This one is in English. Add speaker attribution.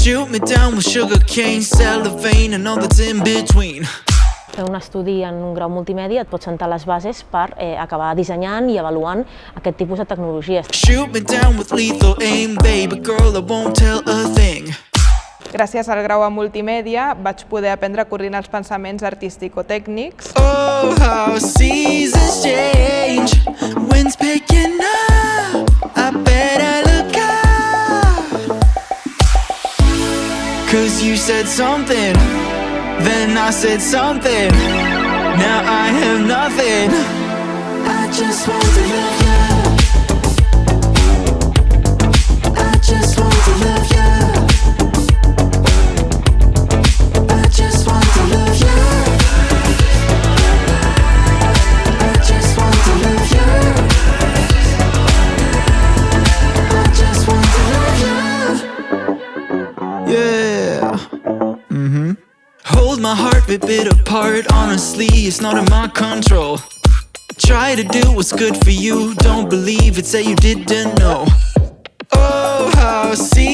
Speaker 1: Shoot me down with sugar cane, cellophane and all that's in between.
Speaker 2: Fer un estudi en un grau multimèdia et pot sentar les bases per acabar dissenyant i avaluant aquest tipus de tecnologies.
Speaker 1: Shoot me down with lethal aim, baby girl, I won't tell a thing.
Speaker 3: Gràcies al grau en multimèdia vaig poder aprendre a coordinar els pensaments artístico-tècnics.
Speaker 1: Oh, how seasons change, wind's picking up, I better look out. 'Cause you said something, then I said something, now I have nothing. I just want to love you, I just want to love you, I just want to love you, I just want to love you, I just want to love you. Yeah. Hold my heart, rip it apart. Honestly, it's not in my control. Try to do what's good for you. Don't believe it, say you didn't know. Oh, how see